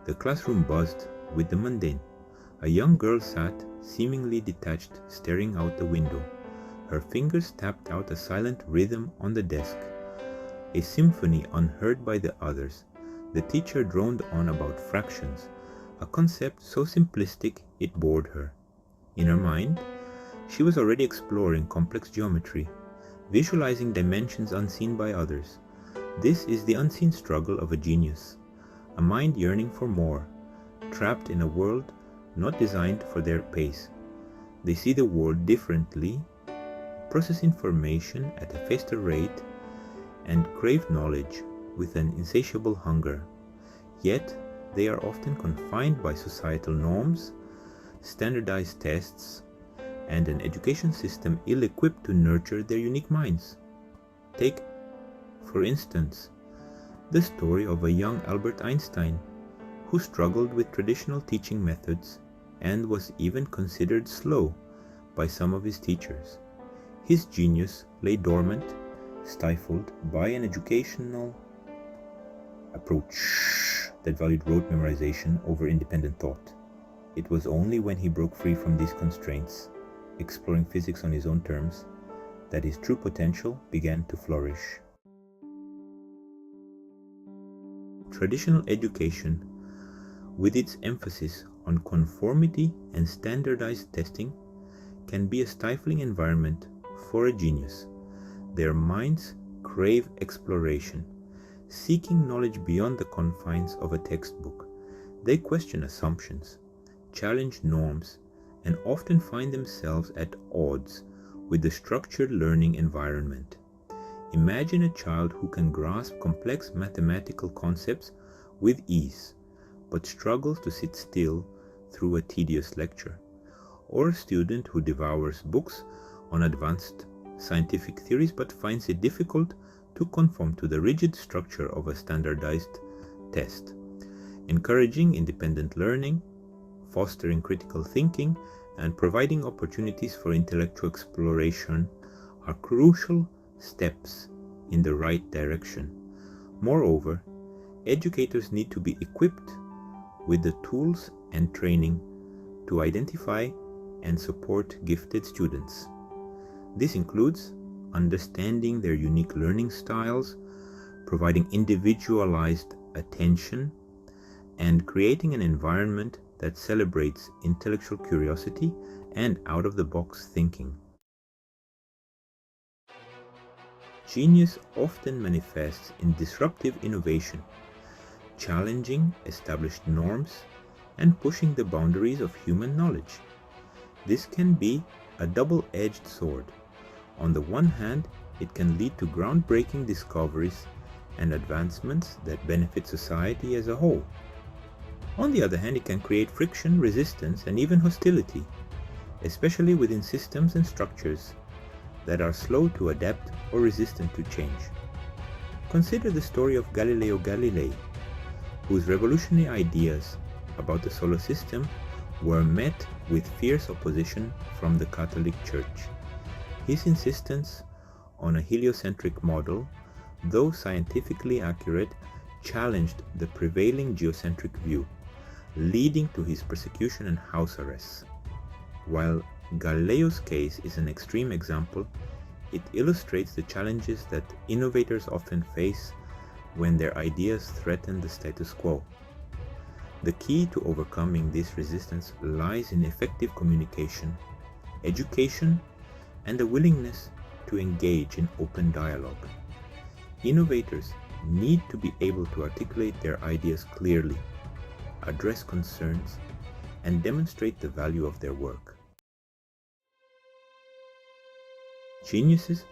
The classroom buzzed with the mundane. A young girl sat, seemingly detached, staring out the window. Her fingers tapped out a silent rhythm on the desk, a symphony unheard by the others. The teacher droned on about fractions, a concept so simplistic it bored her. In her mind, she was already exploring complex geometry, visualizing dimensions unseen by others. This is the unseen struggle of a genius, a mind yearning for more, trapped in a world not designed for their pace. They see the world differently, process information at a faster rate, and crave knowledge with an insatiable hunger. Yet, they are often confined by societal norms, standardized tests, and an education system ill-equipped to nurture their unique minds. Take, for instance, the story of a young Albert Einstein, who struggled with traditional teaching methods and was even considered slow by some of his teachers. His genius lay dormant, stifled by an educational approach that valued rote memorization over independent thought. It was only when he broke free from these constraints, exploring physics on his own terms, that his true potential began to flourish. Traditional education, with its emphasis on conformity and standardized testing, can be a stifling environment for a genius. Their minds crave exploration, seeking knowledge beyond the confines of a textbook. They question assumptions, challenge norms, and often find themselves at odds with the structured learning environment. Imagine a child who can grasp complex mathematical concepts with ease, but struggles to sit still through a tedious lecture, or a student who devours books on advanced scientific theories but finds it difficult to conform to the rigid structure of a standardized test. Encouraging independent learning, fostering critical thinking, and providing opportunities for intellectual exploration are crucial steps in the right direction. Moreover, educators need to be equipped with the tools and training to identify and support gifted students. This includes understanding their unique learning styles, providing individualized attention, and creating an environment that celebrates intellectual curiosity and out-of-the-box thinking. Genius often manifests in disruptive innovation, challenging established norms and pushing the boundaries of human knowledge. This can be a double-edged sword. On the one hand, it can lead to groundbreaking discoveries and advancements that benefit society as a whole. On the other hand, it can create friction, resistance, and even hostility, especially within systems and structures that are slow to adapt or resistant to change. Consider the story of Galileo Galilei, whose revolutionary ideas about the solar system were met with fierce opposition from the Catholic Church. His insistence on a heliocentric model, though scientifically accurate, challenged the prevailing geocentric view, leading to his persecution and house arrests. While Galileo's case is an extreme example, it illustrates the challenges that innovators often face when their ideas threaten the status quo. The key to overcoming this resistance lies in effective communication, education, and a willingness to engage in open dialogue. Innovators need to be able to articulate their ideas clearly, address concerns, and demonstrate the value of their work. Geniuses,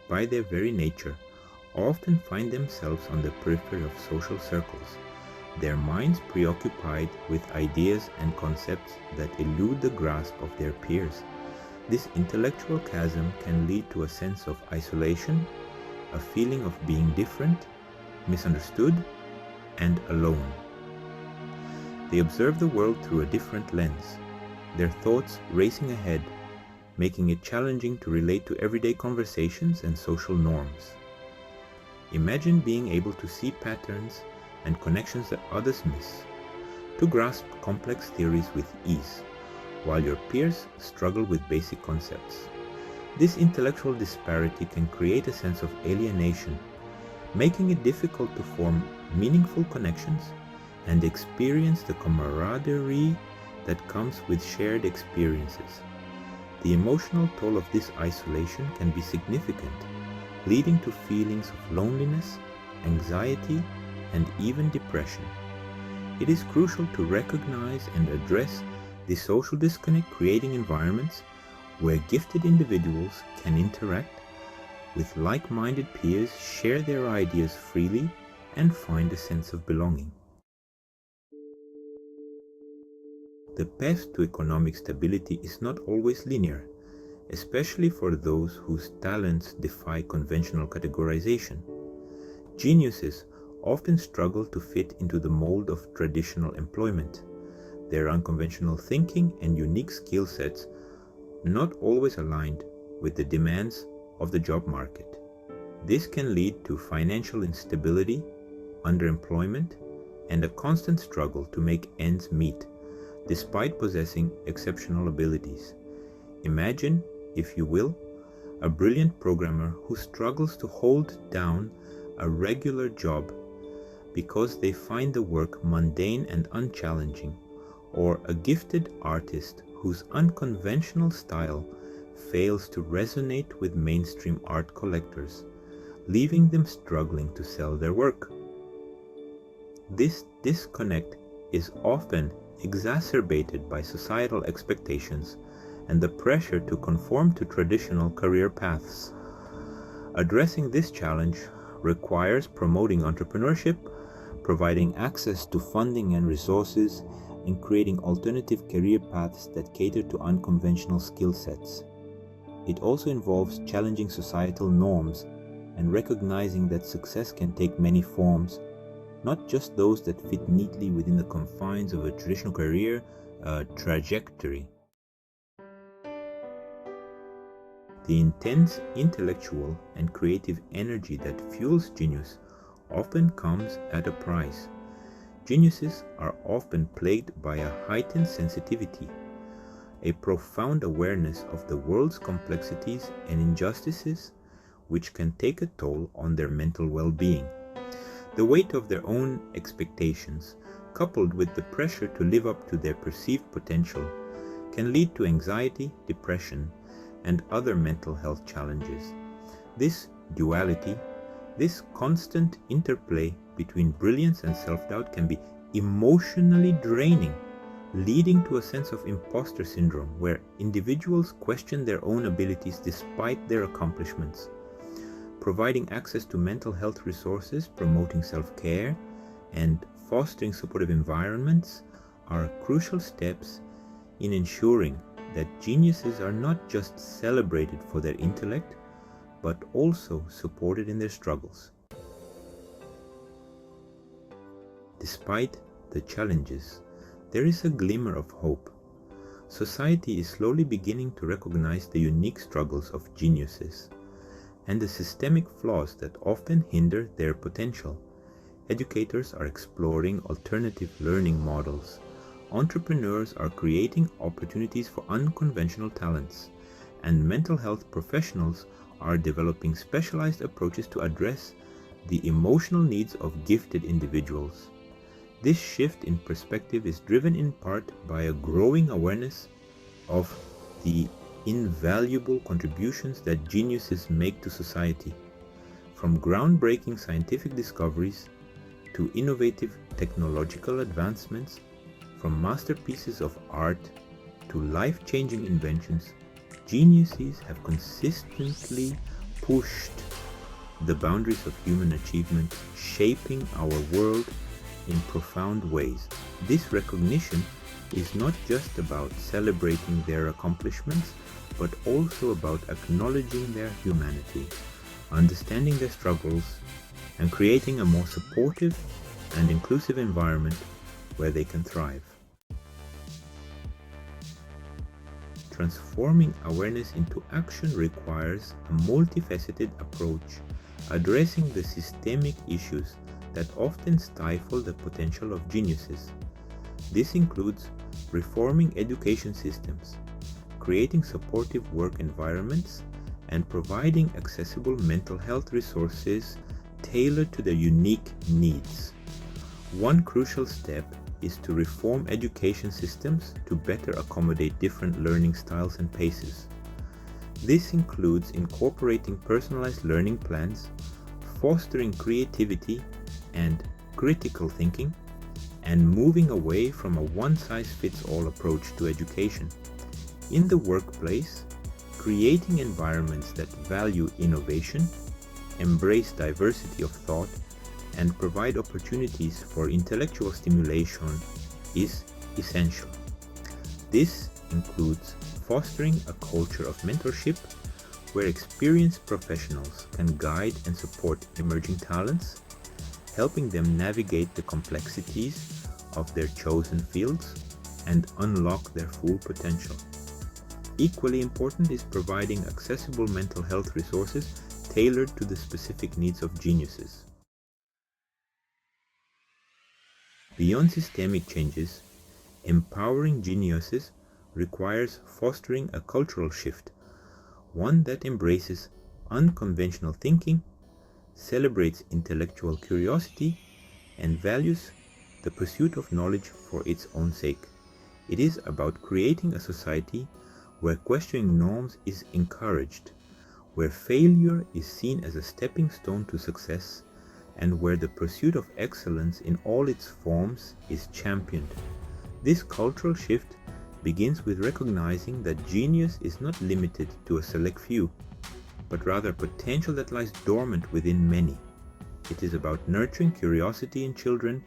by their very nature, often find themselves on the periphery of social circles, their minds preoccupied with ideas and concepts that elude the grasp of their peers. This intellectual chasm can lead to a sense of isolation, a feeling of being different, misunderstood, and alone. They observe the world through a different lens, their thoughts racing ahead, making it challenging to relate to everyday conversations and social norms. Imagine being able to see patterns and connections that others miss, to grasp complex theories with ease, while your peers struggle with basic concepts. This intellectual disparity can create a sense of alienation, making it difficult to form meaningful connections and experience the camaraderie that comes with shared experiences. The emotional toll of this isolation can be significant, leading to feelings of loneliness, anxiety, and even depression. It is crucial to recognize and address the social disconnect, creating environments where gifted individuals can interact with like-minded peers, share their ideas freely, and find a sense of belonging. The path to economic stability is not always linear, especially for those whose talents defy conventional categorization. Geniuses often struggle to fit into the mold of traditional employment. Their unconventional thinking and unique skill sets not always aligned with the demands of the job market. This can lead to financial instability, underemployment, and a constant struggle to make ends meet, despite possessing exceptional abilities. Imagine, if you will, a brilliant programmer who struggles to hold down a regular job because they find the work mundane and unchallenging, or a gifted artist whose unconventional style fails to resonate with mainstream art collectors, leaving them struggling to sell their work. This disconnect is often exacerbated by societal expectations and the pressure to conform to traditional career paths. Addressing this challenge requires promoting entrepreneurship, providing access to funding and resources, and creating alternative career paths that cater to unconventional skill sets. It also involves challenging societal norms and recognizing that success can take many forms, not just those that fit neatly within the confines of a traditional career trajectory. The intense intellectual and creative energy that fuels genius often comes at a price. Geniuses are often plagued by a heightened sensitivity, a profound awareness of the world's complexities and injustices, which can take a toll on their mental well-being. The weight of their own expectations, coupled with the pressure to live up to their perceived potential, can lead to anxiety, depression, and other mental health challenges. This duality, this constant interplay between brilliance and self-doubt can be emotionally draining, leading to a sense of imposter syndrome where individuals question their own abilities despite their accomplishments. Providing access to mental health resources, promoting self-care, and fostering supportive environments are crucial steps in ensuring that geniuses are not just celebrated for their intellect, but also supported in their struggles. Despite the challenges, there is a glimmer of hope. Society is slowly beginning to recognize the unique struggles of geniuses and the systemic flaws that often hinder their potential. Educators are exploring alternative learning models. Entrepreneurs are creating opportunities for unconventional talents, and mental health professionals are developing specialized approaches to address the emotional needs of gifted individuals. This shift in perspective is driven in part by a growing awareness of the invaluable contributions that geniuses make to society. From groundbreaking scientific discoveries to innovative technological advancements, from masterpieces of art to life-changing inventions, geniuses have consistently pushed the boundaries of human achievement, shaping our world in profound ways. This recognition is not just about celebrating their accomplishments, but also about acknowledging their humanity, understanding their struggles, and creating a more supportive and inclusive environment where they can thrive. Transforming awareness into action requires a multifaceted approach, addressing the systemic issues that often stifle the potential of geniuses. This includes reforming education systems, creating supportive work environments, and providing accessible mental health resources tailored to their unique needs. One crucial step is to reform education systems to better accommodate different learning styles and paces. This includes incorporating personalized learning plans, fostering creativity and critical thinking, and moving away from a one-size-fits-all approach to education. In the workplace, creating environments that value innovation, embrace diversity of thought, and provide opportunities for intellectual stimulation is essential. This includes fostering a culture of mentorship where experienced professionals can guide and support emerging talents, helping them navigate the complexities of their chosen fields and unlock their full potential. Equally important is providing accessible mental health resources tailored to the specific needs of geniuses. Beyond systemic changes, empowering geniuses requires fostering a cultural shift, one that embraces unconventional thinking, celebrates intellectual curiosity, and values the pursuit of knowledge for its own sake. It is about creating a society where questioning norms is encouraged, where failure is seen as a stepping stone to success, and where the pursuit of excellence in all its forms is championed. This cultural shift begins with recognizing that genius is not limited to a select few, but rather potential that lies dormant within many. It is about nurturing curiosity in children,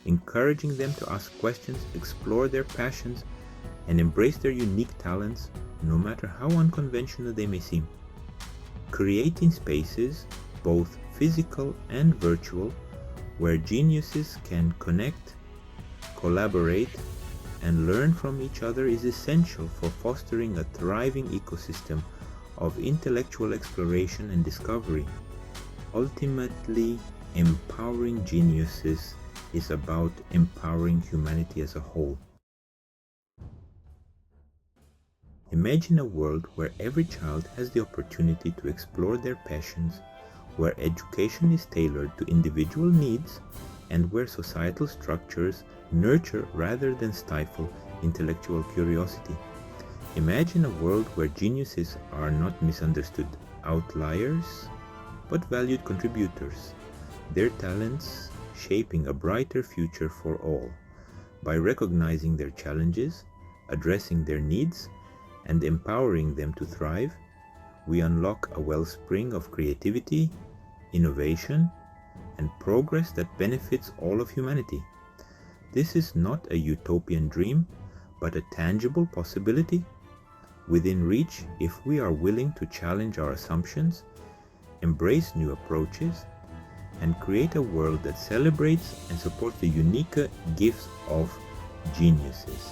encouraging them to ask questions, explore their passions, and embrace their unique talents, no matter how unconventional they may seem. Creating spaces, both physical and virtual, where geniuses can connect, collaborate, and learn from each other is essential for fostering a thriving ecosystem of intellectual exploration and discovery. Ultimately, empowering geniuses is about empowering humanity as a whole. Imagine a world where every child has the opportunity to explore their passions, where education is tailored to individual needs, and where societal structures nurture rather than stifle intellectual curiosity. Imagine a world where geniuses are not misunderstood outliers, but valued contributors, their talents shaping a brighter future for all. By recognizing their challenges, addressing their needs, and empowering them to thrive, we unlock a wellspring of creativity, innovation, and progress that benefits all of humanity. This is not a utopian dream, but a tangible possibility within reach if we are willing to challenge our assumptions, embrace new approaches, and create a world that celebrates and supports the unique gifts of geniuses.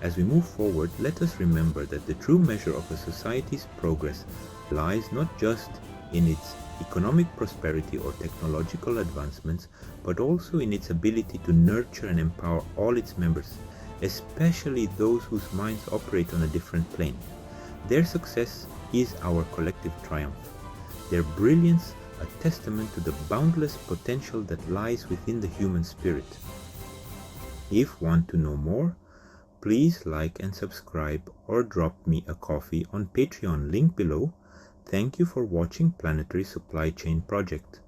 As we move forward, let us remember that the true measure of a society's progress lies not just in its economic prosperity or technological advancements, but also in its ability to nurture and empower all its members, especially those whose minds operate on a different plane. Their success is our collective triumph, their brilliance a testament to the boundless potential that lies within the human spirit. If you want to know more, please like and subscribe or drop me a coffee on Patreon, link below. Thank you for watching Planetary Supply Chain Project.